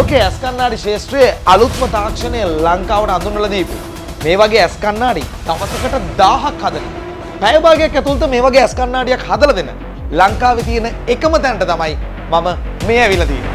ලෝකයේ ඇස් කණ්ණාඩි ශාස්ත්‍රයේ අලුත්ම තාක්ෂණය ලංකාවට අඳුන්වලා දීපු මේ වගේ ඇස් කණ්ණාඩි දවසකට 1000ක් හදන. පැය භාගයක් ඇතුළත මේ වගේ ඇස් කණ්ණාඩියක් හදලා දෙන ලංකාවේ තියෙන එකම තැනට තමයි මම මේ ඇවිල්ලා තියෙන්නේ.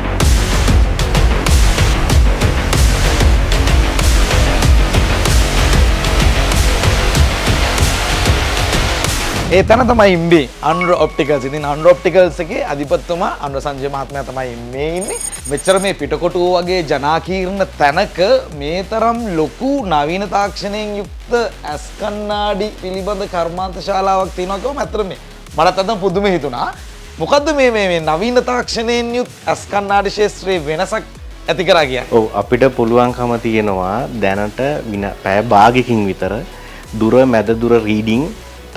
ඒ තැන තමයි ඉන්නේ අනුර ඔප්ටිකල්ස්. ඉතින් අනුර ඔප්ටිකල්ස් එකේ අධිපතිතුමා අනුර සංජය මහත්මයා තමයි මේ ඉන්නේ. මෙච්චර මේ පිටකොටුව වගේ ජනාකීර්ණ තැනක මේ තරම් ලොකු නවීන තාක්ෂණයෙන් යුක්ත ඇස් කණ්ණාඩි පිළිබඳ කර්මාන්ත ශාලාවක් තියෙනවා කියවම ඇත්තට මටත් අද පුදුම හිතුණා. මොකද්ද මේ නවීන තාක්ෂණයෙන් යුත් ඇස් කණ්ණාඩි ශාස්ත්‍රයේ වෙනසක් ඇති කරා කියන්නේ? ඔව් අපිට පුළුවන්කම තියෙනවා දැනට පැය භාගයකින් විතර දුර මැද දුර රීඩින්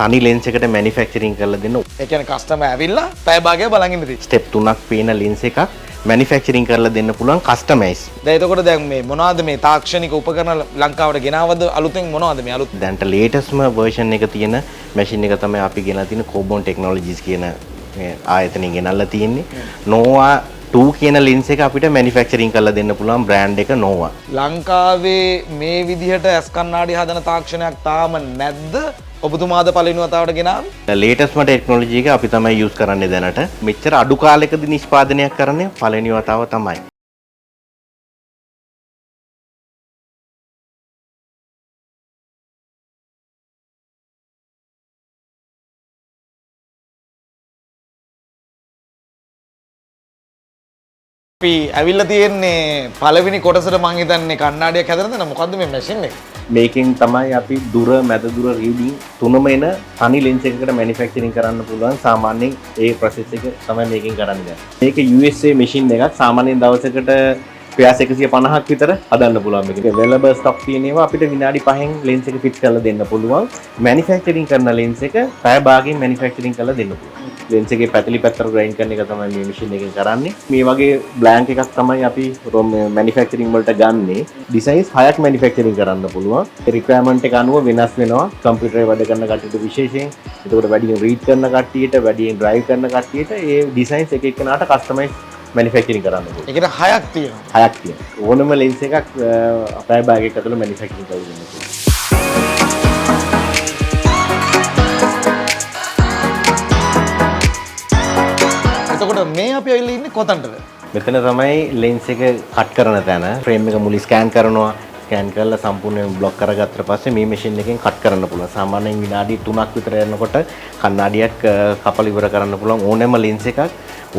තනි ලෙන්ස් එකට මැනුෆැක්චරින් කරලා දෙන්න. ඒ කියන්නේ කස්ටමර් ඇවිල්ලා පැය භාගයක් බලන් ඉන්න තියෙන්නේ. ස්ටෙප් 3ක් පේන ලෙන්ස් එකක් මැනුෆැක්චරින් කරලා දෙන්න පුළුවන් කස්ටමයිස්. දැන් එතකොට දැන් මේ මොනවද මේ තාක්ෂණික උපකරණ ලංකාවට ගෙනාවද අලුතෙන් මොනවද මේ අලුත්? දැන්ට ලේටස්ට්ම වර්ෂන් එක තියෙන මැෂින් එක තමයි අපි ගෙනලා තියෙන කෝබෝන් ටෙක්නොලොජිස් කියන ආයතනයෙන් ගෙනල්ලා තියෙන්නේ. නෝවා 2 කියන ලෙන්ස් එක අපිට මැනුෆැක්චරින් කරලා දෙන්න පුළුවන් බ්‍රෑන්ඩ් එක නෝවා. ලංකාවේ මේ විදිහට ඇස් කණ්ණාඩි හදන තාක්ෂණයක් තාම නැද්ද? ඔබතුමාද පළවෙනි වතාවට ගෙනාවේ? ලේටස්ට්ම ටෙක්නොලොජි එක අපි තමයි යූස් කරන්නේ දැනට. මෙච්චර අඩු කාලයකදී නිෂ්පාදනයක් කරන්නේ පළවෙනි වතාව තමයි. අපි ඇවිල්ලා තියෙන්නේ පළවෙනි කොටසට මං හිතන්නේ කණ්ණාඩියක් හදන දේ මොකද්ද මේ මැෂින් එක? මේකෙන් තමයි අපි දුර මැද දුර රීඩින් තුනම එන තනි ලෙන්ස් එකකට මැනුෆැක්චරින් කරන්න පුළුවන්. සාමාන්‍යයෙන් ඒ ප්‍රොසෙස් එක තමයි මේකෙන් කරන්නේ. මේක USA මැෂින් එකක්. සාමාන්‍යයෙන් දවසකට පෙයාස් 150ක් විතර හදන්න පුළුවන් මේක. available stock තියෙන ඒවා අපිට විනාඩි 5න් ලෙන්ස් එක ෆිට කරලා දෙන්න පුළුවන්. මැනුෆැක්චරින් කරන ලෙන්ස් එක පැය භාගයෙන් මැනුෆැක්චරින් කරලා දෙන්න පුළුවන්. ලෙන්ස් එකේ පැතිලි පැත්තට ග්‍රයින්ඩ් කරන එක තමයි මේ මැෂින් එකෙන් කරන්නේ. මේ වගේ බ්ලැන්ක් එකක් තමයි අපි මැනුෆැක්චරින් වලට ගන්නෙ. ඩිසයින්ස් 6ක් මැනුෆැක්චරින් කරන්න පුළුවන්. ඒ රික්වයර්මන්ට් එක අනුව වෙනස් වෙනවා. කම්පියුටරේ වැඩ කරන කට්ටියට විශේෂයෙන්. ඒකට වැඩියෙන් රීඩ් කරන කට්ටියට, වැඩියෙන් ඩ්‍රයිව් කරන කට්ටියට ඒ ඩිසයින්ස් එක එක්කනට කස්ටමයිස් මැනුෆැක්චරින් කරන්න පුළුවන්. ඒකට 6ක් තියෙනවා. 6ක් තියෙනවා. ඕනම ලෙන්ස් එකක් පැය භාගයක ඇතුළත මැනුෆැක්චරින් කරලා දෙන්න පුළුවන්. එතකොට මේ අපි ඇවිල්ලා ඉන්නේ කොතනටද? මෙතන තමයි ලෙන්ස් එක කට් කරන තැන. ෆ්‍රේම් එක මුලින් ස්කෑන් කරනවා. ස්කෑන් කරලා සම්පූර්ණයෙන් බ්ලොක් කරගත්තට පස්සේ මේ මැෂින් එකෙන් කට් කරන්න පුළුවන්. සාමාන්‍යයෙන් විනාඩි 3ක් විතර යනකොට කණ්ණාඩියක් කපලා ඉවර කරන්න පුළුවන්. ඕනෙම ලෙන්ස් එකක්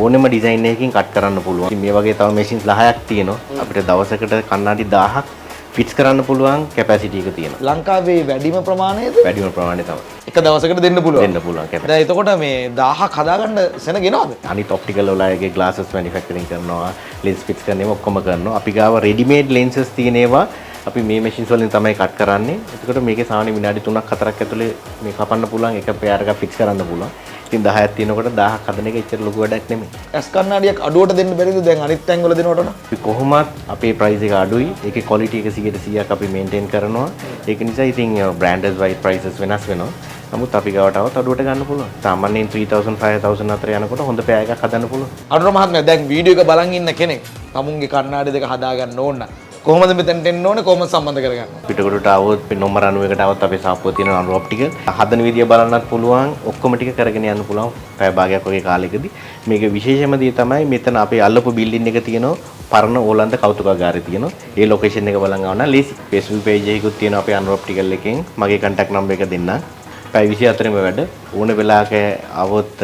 ඕනෙම ඩිසයින් එකකින් කට් කරන්න පුළුවන්. ඉතින් මේ වගේ තව මැෂින්ස් 10ක් තියෙනවා. අපිට දවසකට කණ්ණාඩි 1000ක් ෆිට්ස් කරන්න පුළුවන් කැපැසිටි එක තියෙනවා. ලංකාවේ වැඩිම ප්‍රමාණයද? වැඩිම ප්‍රමාණය තමයි. එක දවසකට දෙන්න පුළුවන්. දෙන්න පුළුවන් කැපැසිටි. දැන් එතකොට මේ 1000ක් හදාගන්න සෙන ගෙනවද? අනිත් ඔප්ටිකල් වලගේ ග්ලාසස් මැනුෆැක්චරින් කරනවා, ලෙන්ස් ෆිට්ස් කරන ඒවා ඔක්කොම කරනවා. අපි ගාව රෙඩිමේඩ් ලෙන්සස් තියෙන ඒවා අපි මේ මැෂින්ස් වලින් තමයි කට් කරන්නේ. එතකොට මේකේ සාමාන්‍ය විනාඩි 3ක් 4ක් ඇතුලේ මේ කපන්න පුළුවන්, එක පෙයාර එකක් ෆික්ස් කරන්න පුළුවන්. ඉතින් 10ක් තියෙනකොට 1000ක් හදන එක එච්චර ලොකු වැඩක් නෙමෙයි. ඇස් කණ්ණාඩියක් අඩුවට දෙන්න බැරිද දැන් අනිත් තැන් වල දෙනවට වඩා? අපි කොහොමත් අපේ ප්‍රයිස් එක අඩුයි. ඒකේ ක්වොලිටි එක 100%ක් අපි මේන්ටේන් කරනවා. ඒක නිසා ඉතින් බ්‍රෑන්ඩඩ් වයිස් ප්‍රයිසස් වෙනස් වෙනවා. නමුත් අපි ගාවටවත් අඩුවට ගන්න පුළුවන්. සාමාන්‍යයෙන් 3000 5000 අතර යනකොට හොඳ පෙයා එකක් හදන්න පුළුවන්. අනුර මහත්මයා දැන් වීඩියෝ එක බලන් ඉන්න කෙනෙක් තමුන්ගේ කණ්ණාඩි දෙක හදා ගන්න ඕන නම් කොහොමද මෙතනට එන්න ඕනේ? කොහොමද සම්බන්ධ කරගන්න? පිටකොටට આવොත් නම්බර 91ට આવොත් අපේ සාප්පුව තියෙන අනුර ඔප්ටිකල් හදන විදිය බලන්නත් පුළුවන්. ඔක්කොම ටික කරගෙන යන්න පුළුවන්. පැය භාගයක් වගේ කාලෙකදී. මේක විශේෂම දේ තමයි මෙතන අපේ අල්ලපු බිල්ඩින් එක තියෙනවා. පරණ ඕලන්ද කෞතුකාගාරය තියෙනවා. ඒ ලොකේෂන් එක බලන් ආවනම් ලේසි. Facebook page එකකුත් තියෙනවා අපේ අනුර ඔප්ටිකල් එකෙන්. මගේ contact number එක දෙන්නම්. පැය 24ම වැඩ ඕන වෙලාවක આવොත්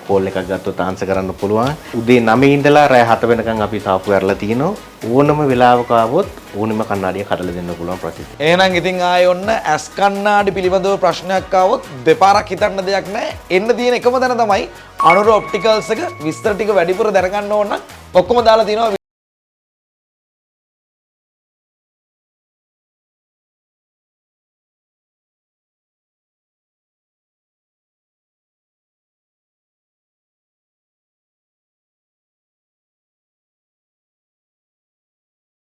කෝල් එකක් ගත්තොත් ආන්සර් කරන්න පුළුවන්. උදේ 9 ඉඳලා රෑ 7 වෙනකන් අපි සාප්පු ඇරලා තිනවා. ඕනම වෙලාවක આવොත් ඕනෙම කණ්ණාඩියක් හදලා දෙන්න පුළුවන් ප්‍රොසෙස් එක. එහෙනම් ඉතින් ආයේ ඔන්න ඇස් කණ්ණාඩි පිළිබඳව ප්‍රශ්නයක් ආවොත් දෙපාරක් හිතන්න දෙයක් නැහැ. එන්න තියෙන එකම තැන තමයි අනුර ඔප්ටිකල්ස් එක. විස්තර ටික වැඩිපුර දැනගන්න ඕන නම් ඔක්කොම දාලා තිනවා.